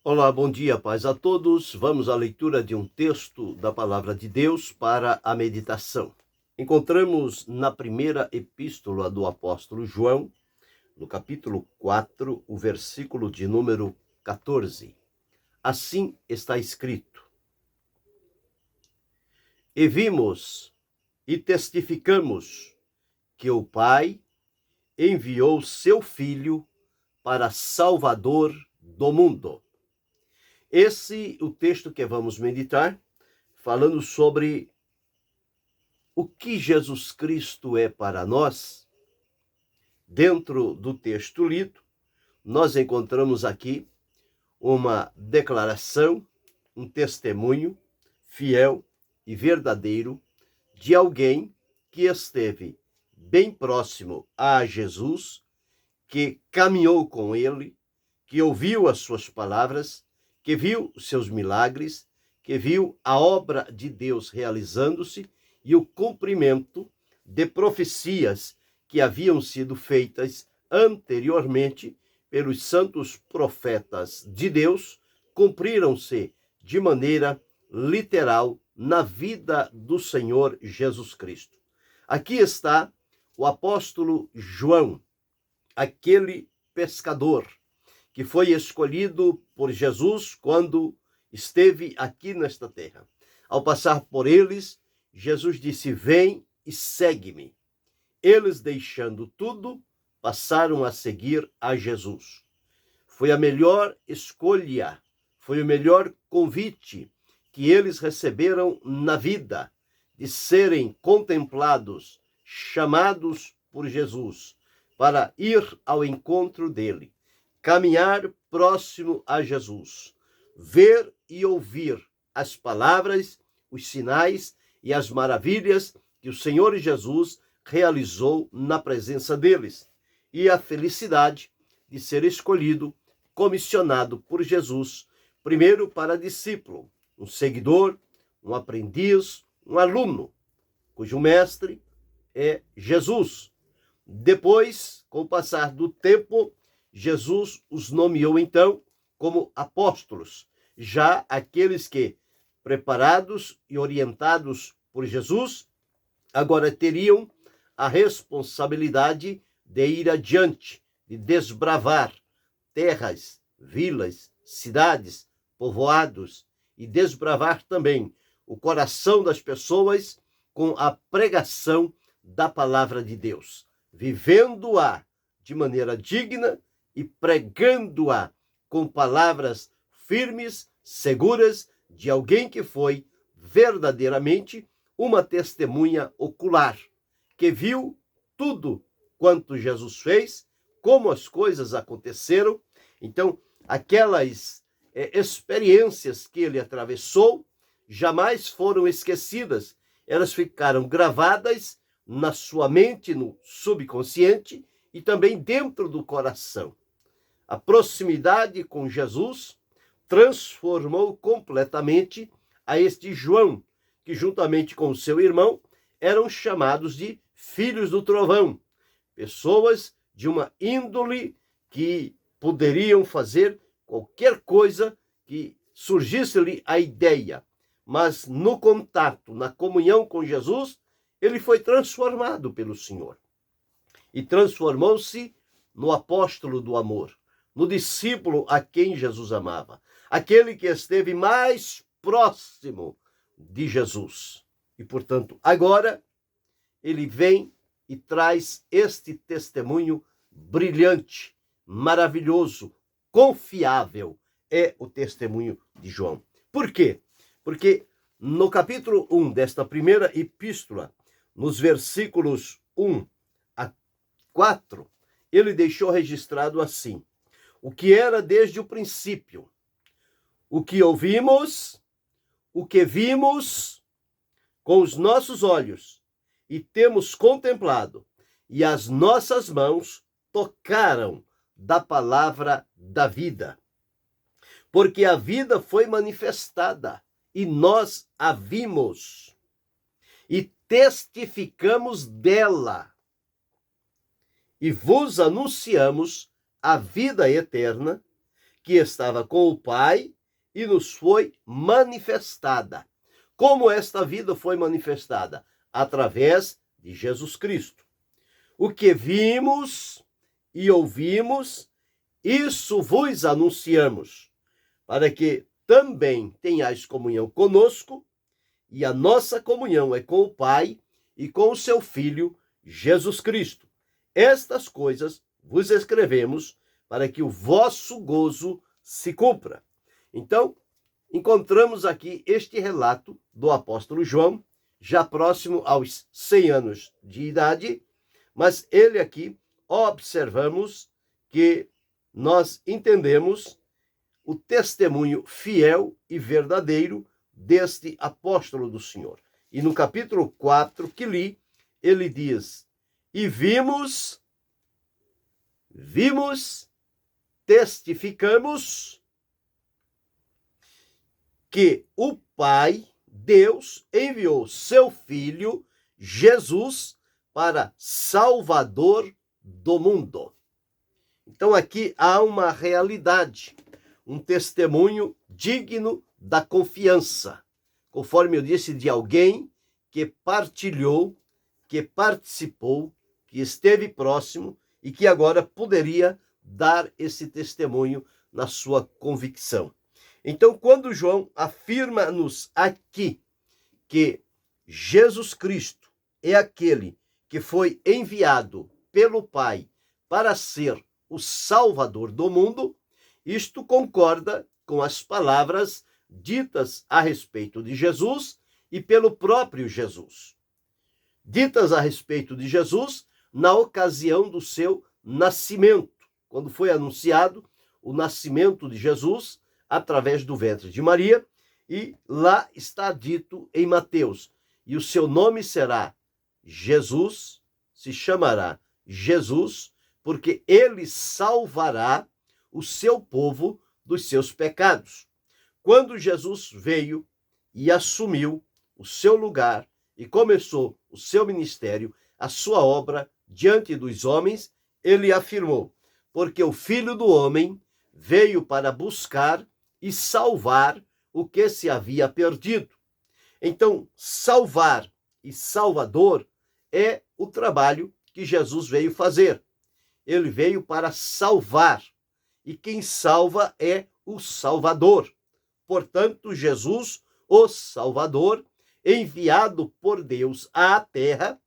Olá, bom dia, paz a todos. Vamos à leitura de um texto da Palavra de Deus para a meditação. Encontramos na primeira epístola do apóstolo João, no capítulo 4, o versículo de número 14. Assim está escrito: E vimos e testificamos que o Pai enviou seu Filho para Salvador do mundo. Esse é o texto que vamos meditar, falando sobre o que Jesus Cristo é para nós. Dentro do texto lido, nós encontramos aqui uma declaração, um testemunho fiel e verdadeiro de alguém que esteve bem próximo a Jesus, que caminhou com ele, que ouviu as suas palavras, que viu seus milagres, que viu a obra de Deus realizando-se e o cumprimento de profecias que haviam sido feitas anteriormente pelos santos profetas de Deus, cumpriram-se de maneira literal na vida do Senhor Jesus Cristo. Aqui está o apóstolo João, aquele pescador que foi escolhido por Jesus quando esteve aqui nesta terra. Ao passar por eles, Jesus disse: "Vem e segue-me." Eles, deixando tudo, passaram a seguir a Jesus. Foi a melhor escolha, foi o melhor convite que eles receberam na vida, de serem contemplados, chamados por Jesus, para ir ao encontro dele, caminhar próximo a Jesus, ver e ouvir as palavras, os sinais e as maravilhas que o Senhor Jesus realizou na presença deles, e a felicidade de ser escolhido, comissionado por Jesus, primeiro para discípulo, um seguidor, um aprendiz, um aluno, cujo mestre é Jesus. Depois, com o passar do tempo, Jesus os nomeou então como apóstolos, já aqueles que, preparados e orientados por Jesus, agora teriam a responsabilidade de ir adiante, de desbravar terras, vilas, cidades, povoados, e desbravar também o coração das pessoas com a pregação da palavra de Deus, vivendo-a de maneira digna e pregando-a com palavras firmes, seguras, de alguém que foi verdadeiramente uma testemunha ocular, que viu tudo quanto Jesus fez, como as coisas aconteceram. Então, aquelas experiências que ele atravessou jamais foram esquecidas, elas ficaram gravadas na sua mente, no subconsciente e também dentro do coração. A proximidade com Jesus transformou completamente a este João, que juntamente com o seu irmão eram chamados de filhos do trovão, pessoas de uma índole que poderiam fazer qualquer coisa que surgisse-lhe a ideia, mas no contato, na comunhão com Jesus, ele foi transformado pelo Senhor e transformou-se no apóstolo do amor, no discípulo a quem Jesus amava, aquele que esteve mais próximo de Jesus. E, portanto, agora ele vem e traz este testemunho brilhante, maravilhoso, confiável, é o testemunho de João. Por quê? Porque no capítulo 1 desta primeira epístola, nos versículos 1 a 4, ele deixou registrado assim: o que era desde o princípio, o que ouvimos, o que vimos com os nossos olhos e temos contemplado, e as nossas mãos tocaram da palavra da vida. Porque a vida foi manifestada e nós a vimos e testificamos dela e vos anunciamos a vida eterna, que estava com o Pai e nos foi manifestada. Como esta vida foi manifestada? Através de Jesus Cristo. O que vimos e ouvimos, isso vos anunciamos, para que também tenhais comunhão conosco, e a nossa comunhão é com o Pai e com o seu Filho, Jesus Cristo. Estas coisas vos escrevemos para que o vosso gozo se cumpra. Então, encontramos aqui este relato do apóstolo João, já próximo aos 100 anos de idade, mas ele aqui observamos que nós entendemos o testemunho fiel e verdadeiro deste apóstolo do Senhor. E no capítulo 4 que li, ele diz: e vimos, testificamos que o Pai, Deus, enviou seu Filho, Jesus, para Salvador do mundo. Então aqui há uma realidade, um testemunho digno da confiança, conforme eu disse, de alguém que partilhou, que participou, que esteve próximo e que agora poderia dar esse testemunho na sua convicção. Então, quando João afirma-nos aqui que Jesus Cristo é aquele que foi enviado pelo Pai para ser o Salvador do mundo, isto concorda com as palavras ditas a respeito de Jesus e pelo próprio Jesus. Ditas a respeito de Jesus na ocasião do seu nascimento, quando foi anunciado o nascimento de Jesus através do ventre de Maria, e lá está dito em Mateus: e o seu nome será Jesus, se chamará Jesus, porque ele salvará o seu povo dos seus pecados. Quando Jesus veio e assumiu o seu lugar e começou o seu ministério, a sua obra diante dos homens, ele afirmou: porque o Filho do Homem veio para buscar e salvar o que se havia perdido. Então, salvar e salvador é o trabalho que Jesus veio fazer. Ele veio para salvar, e quem salva é o Salvador. Portanto, Jesus, o Salvador, enviado por Deus à terra,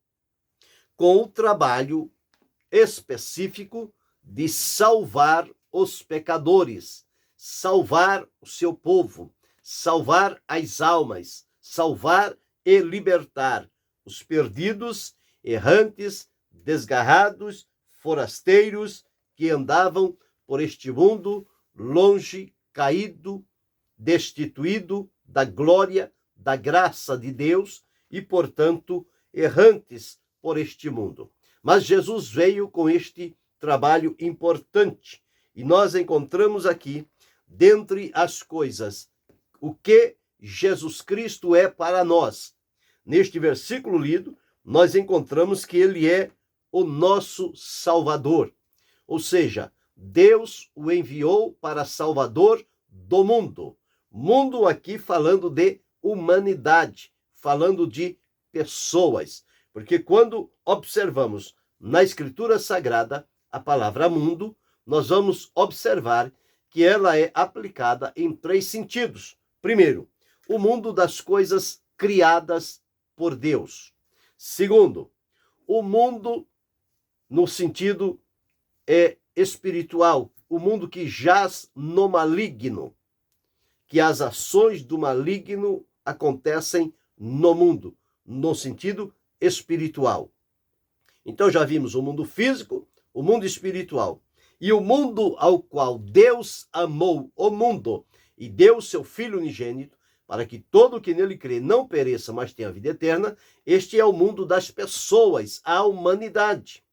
com o trabalho específico de salvar os pecadores, salvar o seu povo, salvar as almas, salvar e libertar os perdidos, errantes, desgarrados, forasteiros que andavam por este mundo longe, caído, destituído da glória, da graça de Deus e, portanto, errantes por este mundo. Mas Jesus veio com este trabalho importante e nós encontramos aqui, dentre as coisas, o que Jesus Cristo é para nós. Neste versículo lido, nós encontramos que ele é o nosso Salvador. Ou seja, Deus o enviou para Salvador do mundo. Mundo aqui falando de humanidade, falando de pessoas. Porque quando observamos na Escritura Sagrada a palavra mundo, nós vamos observar que ela é aplicada em 3 sentidos. Primeiro, o mundo das coisas criadas por Deus. Segundo, o mundo no sentido espiritual, o mundo que jaz no maligno, que as ações do maligno acontecem no mundo, no sentido espiritual. Então já vimos o mundo físico, o mundo espiritual. E o mundo ao qual Deus amou o mundo e deu seu Filho unigênito, para que todo que nele crê não pereça, mas tenha vida eterna, este é o mundo das pessoas, a humanidade.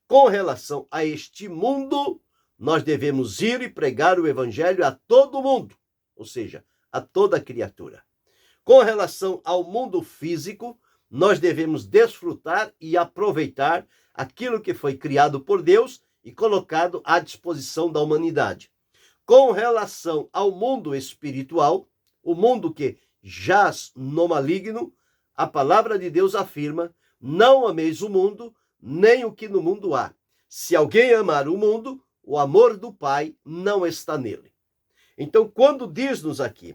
Com relação a este mundo, nós devemos ir e pregar o evangelho a todo mundo, ou seja, a toda criatura. Com relação ao mundo físico, nós devemos desfrutar e aproveitar aquilo que foi criado por Deus e colocado à disposição da humanidade. com relação ao mundo espiritual, o mundo que jaz no maligno, a palavra de Deus afirma: não ameis o mundo, nem o que no mundo há. Se alguém amar o mundo, o amor do Pai não está nele. Então, quando diz-nos aqui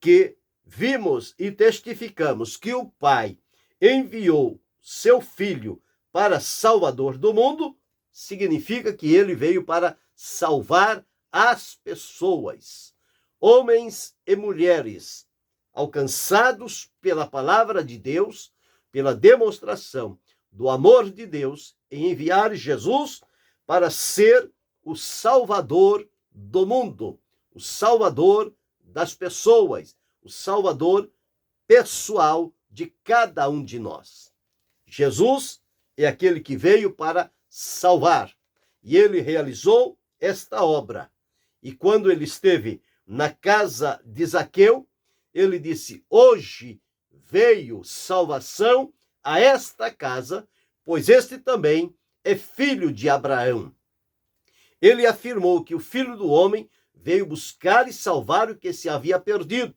que vimos e testificamos que o Pai enviou seu Filho para Salvador do mundo, significa que ele veio para salvar as pessoas, homens e mulheres, alcançados pela palavra de Deus, pela demonstração do amor de Deus em enviar Jesus para ser o Salvador do mundo, o Salvador das pessoas, o Salvador pessoal de cada um de nós. Jesus é aquele que veio para salvar, e ele realizou esta obra. E quando ele esteve na casa de Zaqueu, ele disse: hoje veio salvação a esta casa, pois este também é filho de Abraão. Ele afirmou que o Filho do Homem veio buscar e salvar o que se havia perdido.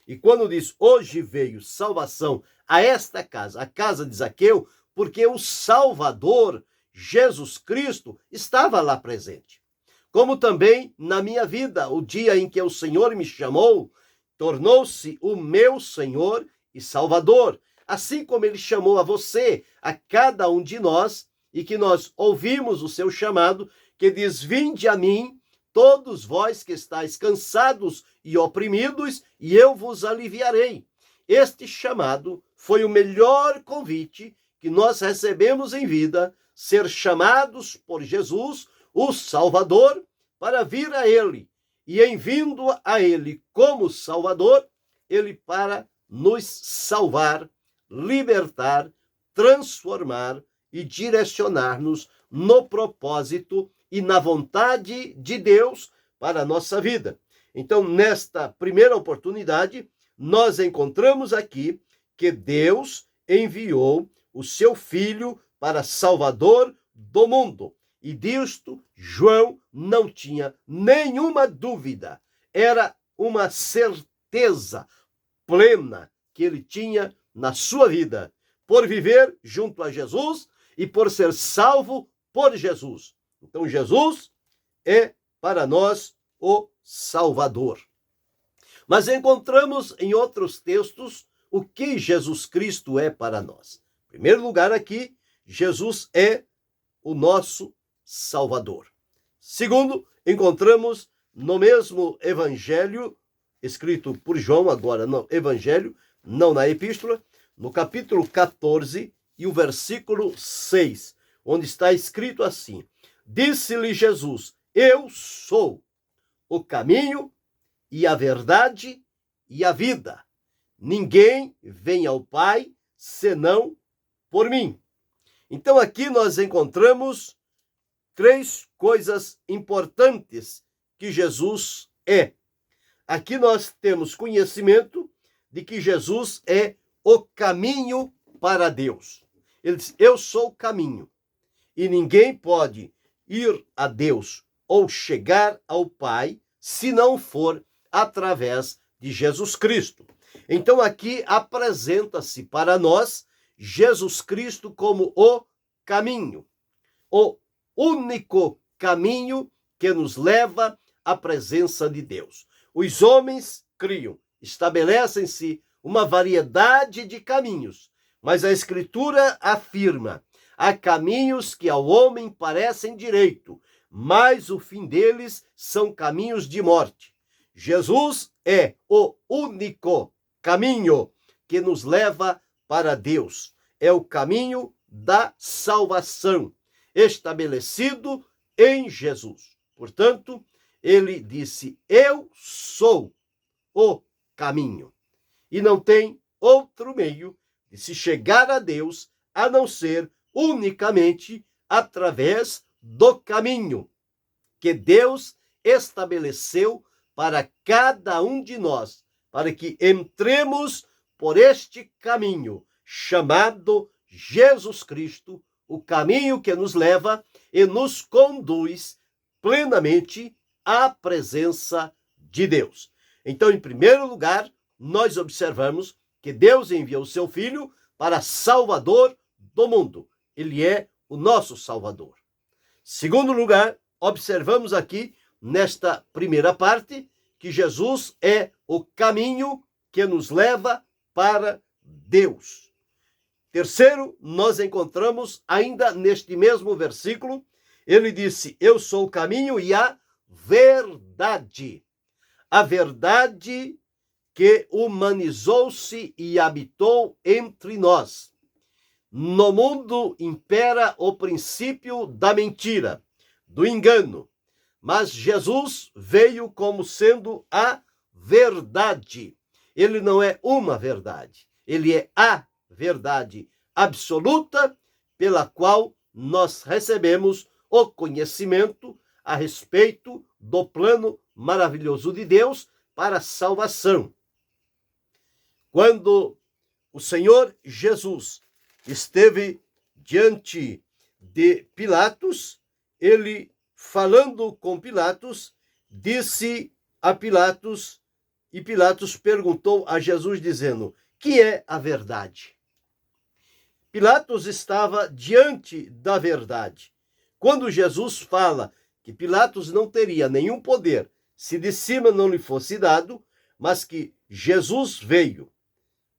E quando diz hoje veio salvação a esta casa, a casa de Zaqueu, porque o Salvador, Jesus Cristo, estava lá presente. Como também na minha vida, o dia em que o Senhor me chamou, tornou-se o meu Senhor e Salvador. Assim como ele chamou a você, a cada um de nós, e que nós ouvimos o seu chamado, que diz: vinde a mim, todos vós que estáis cansados e oprimidos, e eu vos aliviarei. Este chamado foi o melhor convite que nós recebemos em vida, ser chamados por Jesus, o Salvador, para vir a ele. E em vindo a ele como Salvador, ele para nos salvar, libertar, transformar e direcionar-nos no propósito e na vontade de Deus para a nossa vida. Então, nesta primeira oportunidade, nós encontramos aqui que Deus enviou o seu Filho para Salvador do mundo. E disto, João não tinha nenhuma dúvida. Era uma certeza plena que ele tinha na sua vida, por viver junto a Jesus e por ser salvo por Jesus. Então, Jesus é para nós o Salvador. Mas encontramos em outros textos o que Jesus Cristo é para nós. Em primeiro lugar, aqui, Jesus é o nosso Salvador. Segundo, encontramos no mesmo evangelho, escrito por João, agora no evangelho, não na epístola, no capítulo 14 e o versículo 6, onde está escrito assim: disse-lhe Jesus: eu sou o caminho e a verdade e a vida. Ninguém vem ao Pai senão por mim. Então aqui nós encontramos três coisas importantes que Jesus é. Aqui nós temos conhecimento de que Jesus é o caminho para Deus. Ele diz: eu sou o caminho. E ninguém pode ir a Deus ou chegar ao Pai se não for através de Jesus Cristo. Então aqui apresenta-se para nós Jesus Cristo como o caminho, o único caminho que nos leva à presença de Deus. Os homens criam, estabelecem-se uma variedade de caminhos, mas a Escritura afirma: há caminhos que ao homem parecem direito, mas o fim deles são caminhos de morte. Jesus é o único caminho que nos leva para Deus. É o caminho da salvação, estabelecido em Jesus. Portanto, ele disse: eu sou o caminho. E não tem outro meio de se chegar a Deus a não ser unicamente através do caminho que Deus estabeleceu para cada um de nós, para que entremos por este caminho chamado Jesus Cristo, o caminho que nos leva e nos conduz plenamente a presença de Deus. Então, em primeiro lugar, nós observamos que Deus enviou o seu Filho para Salvador do mundo. Ele é o nosso Salvador. Segundo lugar, observamos aqui, nesta primeira parte, que Jesus é o caminho que nos leva para Deus. Terceiro, nós encontramos ainda neste mesmo versículo, ele disse: eu sou o caminho e a verdade. A verdade que humanizou-se e habitou entre nós. No mundo impera o princípio da mentira, do engano, mas Jesus veio como sendo a verdade. Ele não é uma verdade, ele é a verdade absoluta pela qual nós recebemos o conhecimento a respeito do plano maravilhoso de Deus para a salvação. Quando o Senhor Jesus esteve diante de Pilatos, ele, falando com Pilatos, disse a Pilatos, e Pilatos perguntou a Jesus, dizendo: que é a verdade? Pilatos estava diante da verdade. Quando Jesus fala que Pilatos não teria nenhum poder se de cima não lhe fosse dado, mas que Jesus veio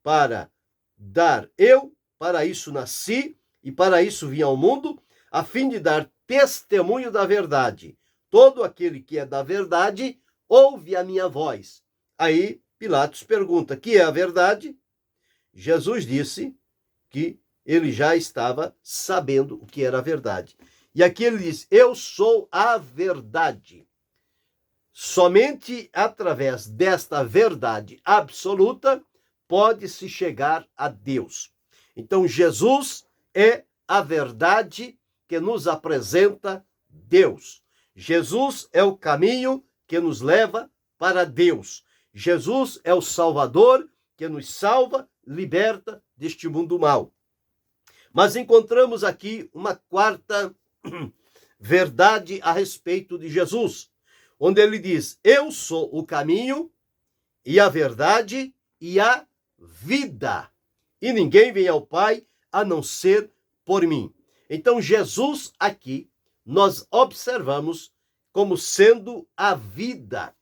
para dar, eu para isso nasci e para isso vim ao mundo, a fim de dar testemunho da verdade. Todo aquele que é da verdade ouve a minha voz. Aí Pilatos pergunta: que é a verdade? Jesus disse que ele já estava sabendo o que era a verdade. E aqui ele diz: eu sou a verdade. Somente através desta verdade absoluta pode-se chegar a Deus. Então, Jesus é a verdade que nos apresenta Deus. Jesus é o caminho que nos leva para Deus. Jesus é o Salvador que nos salva, liberta deste mundo mau. Mas encontramos aqui uma quarta verdade a respeito de Jesus, onde ele diz: eu sou o caminho e a verdade e a vida, e ninguém vem ao Pai a não ser por mim. Então, Jesus aqui nós observamos como sendo a vida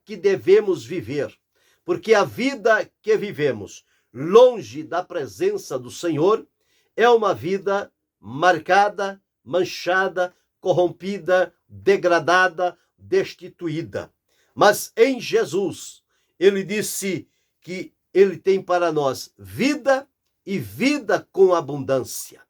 que devemos viver, porque a vida que vivemos longe da presença do Senhor é uma vida marcada, manchada, corrompida, degradada, destituída. Mas em Jesus, ele disse que ele tem para nós vida e vida com abundância.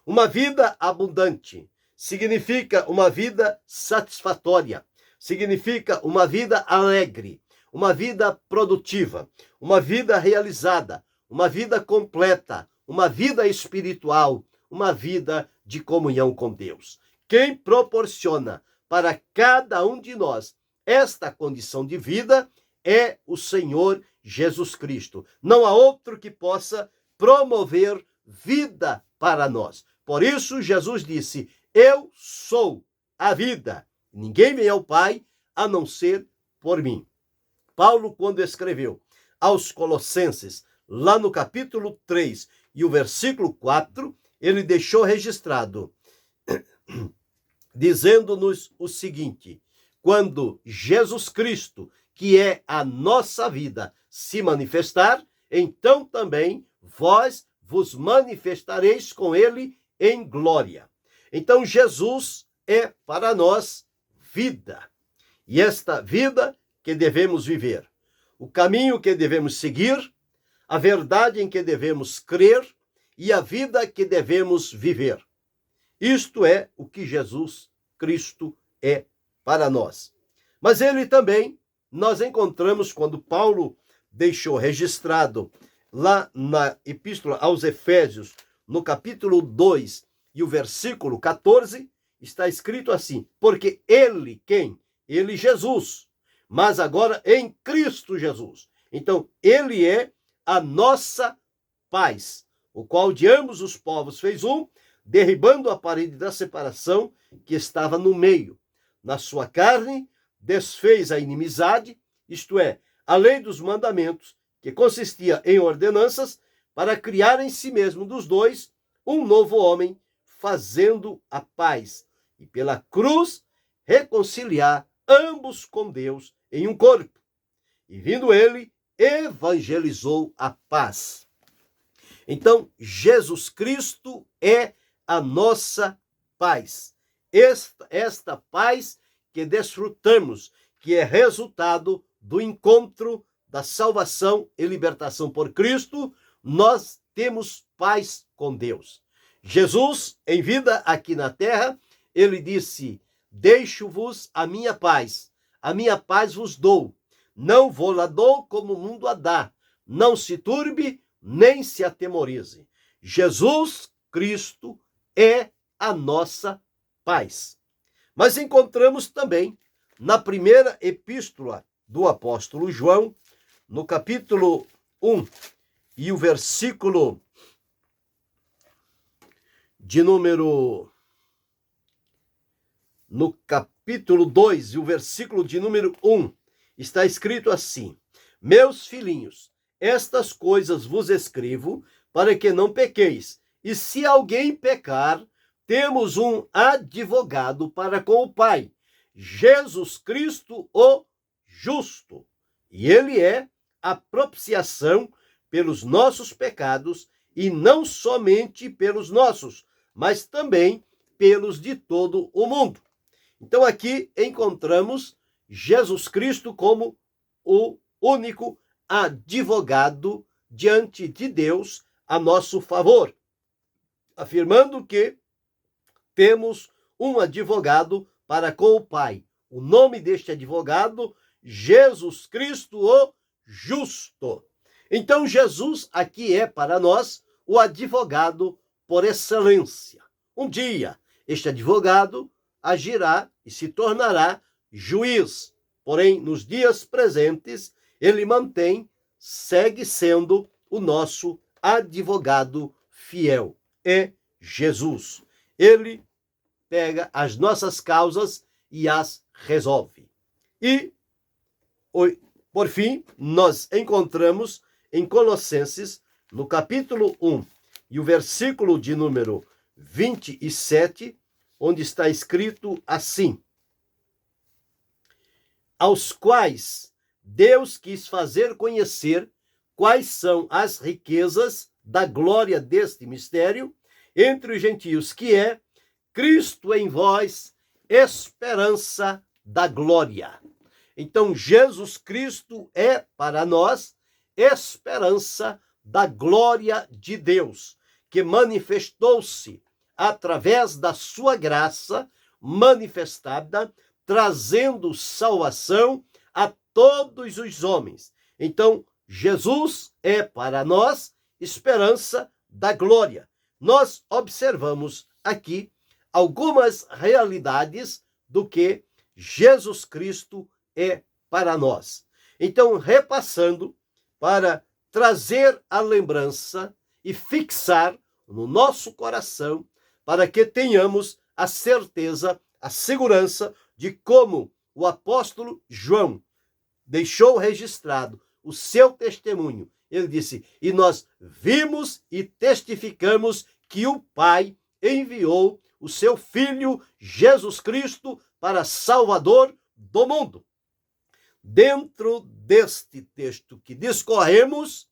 Uma vida abundante significa uma vida satisfatória, significa uma vida alegre, uma vida produtiva, uma vida realizada, uma vida completa, uma vida espiritual, uma vida de comunhão com Deus. Quem proporciona para cada um de nós esta condição de vida é o Senhor Jesus Cristo. Não há outro que possa promover vida para nós. Por isso, Jesus disse: eu sou a vida. Ninguém vem ao Pai a não ser por mim. Paulo, quando escreveu aos Colossenses, lá no capítulo 3 e o versículo 4, ele deixou registrado, dizendo-nos o seguinte: quando Jesus Cristo, que é a nossa vida, se manifestar, então também vós vos manifestareis com ele em glória. Então Jesus é para nós vida. E esta vida que devemos viver, o caminho que devemos seguir, a verdade em que devemos crer e a vida que devemos viver. Isto é o que Jesus Cristo é para nós. Mas ele também, nós encontramos quando Paulo deixou registrado lá na Epístola aos Efésios, no capítulo 2 e o versículo 14, está escrito assim: porque ele, quem? Ele, Jesus, mas agora em Cristo Jesus. Então, ele é a nossa paz, o qual de ambos os povos fez um, derribando a parede da separação que estava no meio. na sua carne, desfez a inimizade, isto é, a lei dos mandamentos, que consistia em ordenanças, para criar em si mesmo dos dois um novo homem, fazendo a paz, e pela cruz reconciliar ambos com Deus em um corpo. E vindo ele, evangelizou a paz. Então, Jesus Cristo é a nossa paz. Esta paz que desfrutamos, que é resultado do encontro da salvação e libertação por Cristo, nós temos paz com Deus. Jesus, em vida aqui na terra, ele disse: deixo-vos a minha paz vos dou. Não vou-la dou como o mundo a dá. Não se turbe, nem se atemorize. Jesus Cristo é a nossa paz. Mas encontramos também na primeira epístola do apóstolo João, no capítulo 1 e o versículo de número... No capítulo 2 e o versículo de número 1, está escrito assim: meus filhinhos, estas coisas vos escrevo para que não pequeis. E se alguém pecar, temos um advogado para com o Pai, Jesus Cristo o justo. E ele é a propiciação pelos nossos pecados, e não somente pelos nossos, mas também pelos de todo o mundo. Então aqui encontramos Jesus Cristo como o único advogado diante de Deus a nosso favor, afirmando que temos um advogado para com o Pai. O nome deste advogado, Jesus Cristo o justo. Então Jesus aqui é para nós o advogado por excelência. Um dia este advogado agirá e se tornará juiz. Porém, nos dias presentes, ele segue sendo o nosso advogado fiel. É Jesus. Ele pega as nossas causas e as resolve. E, por fim, nós encontramos em Colossenses, no capítulo 1 e o versículo de número 27, onde está escrito assim: aos quais Deus quis fazer conhecer quais são as riquezas da glória deste mistério entre os gentios, que é Cristo em vós, esperança da glória. Então, Jesus Cristo é para nós esperança da glória de Deus, que manifestou-se através da sua graça manifestada, trazendo salvação a todos os homens. Então, Jesus é para nós esperança da glória. Nós observamos aqui algumas realidades do que Jesus Cristo é para nós. Então, repassando, para trazer a lembrança e fixar no nosso coração, para que tenhamos a certeza, a segurança de como o apóstolo João deixou registrado o seu testemunho. Ele disse: e nós vimos e testificamos que o Pai enviou o seu Filho Jesus Cristo para Salvador do mundo. Dentro deste texto que discorremos,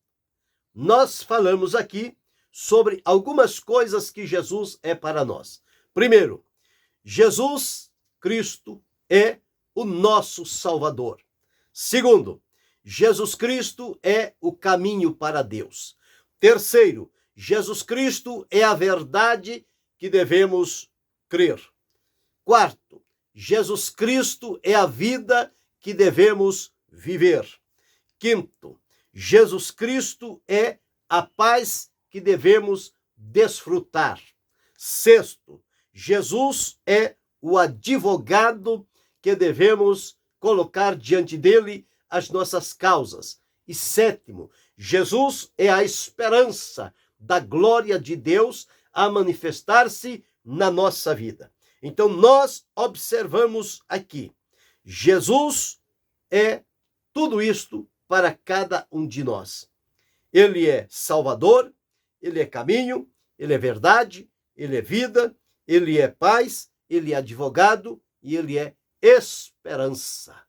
nós falamos aqui sobre algumas coisas que Jesus é para nós. Primeiro, Jesus Cristo é o nosso Salvador. Segundo, Jesus Cristo é o caminho para Deus. Terceiro, Jesus Cristo é a verdade que devemos crer. Quarto, Jesus Cristo é a vida que devemos viver. Quinto, Jesus Cristo é a paz que devemos desfrutar. Sexto, Jesus é o advogado que devemos colocar diante dele as nossas causas. E sétimo, Jesus é a esperança da glória de Deus a manifestar-se na nossa vida. Então, nós observamos aqui, Jesus é tudo isto para cada um de nós. Ele é Salvador, ele é caminho, ele é verdade, ele é vida, ele é paz, ele é advogado e ele é esperança.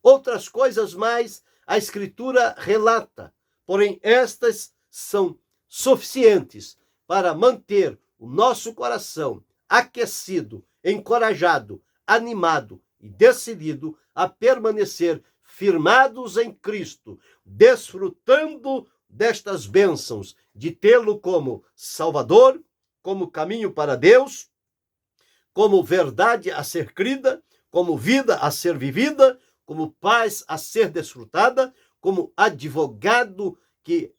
Outras coisas mais a Escritura relata, porém estas são suficientes para manter o nosso coração aquecido, encorajado, animado e decidido a permanecer firmados em Cristo, desfrutando destas bênçãos, de tê-lo como Salvador, como caminho para Deus, como verdade a ser crida, como vida a ser vivida, como paz a ser desfrutada, como advogado que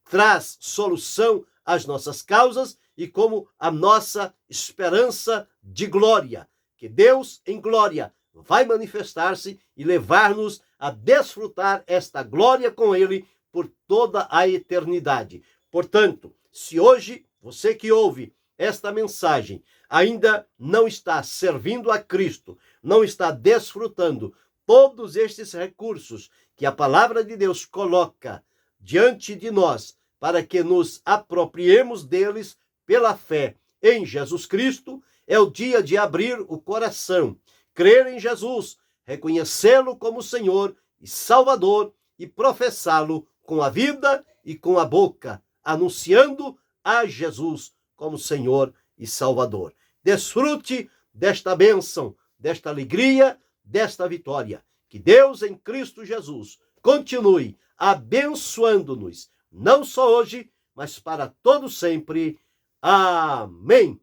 traz solução às nossas causas e como a nossa esperança de glória, que Deus em glória vai manifestar-se e levar-nos a desfrutar esta glória com Ele por toda a eternidade. Portanto, se hoje você que ouve esta mensagem ainda não está servindo a Cristo, não está desfrutando todos estes recursos que a palavra de Deus coloca diante de nós, para que nos apropriemos deles pela fé em Jesus Cristo, é o dia de abrir o coração, crer em Jesus, reconhecê-lo como Senhor e Salvador e professá-lo com a vida e com a boca, anunciando a Jesus como Senhor e Salvador. Desfrute desta bênção, desta alegria, desta vitória. Que Deus em Cristo Jesus continue abençoando-nos, não só hoje, mas para todo sempre. Amém.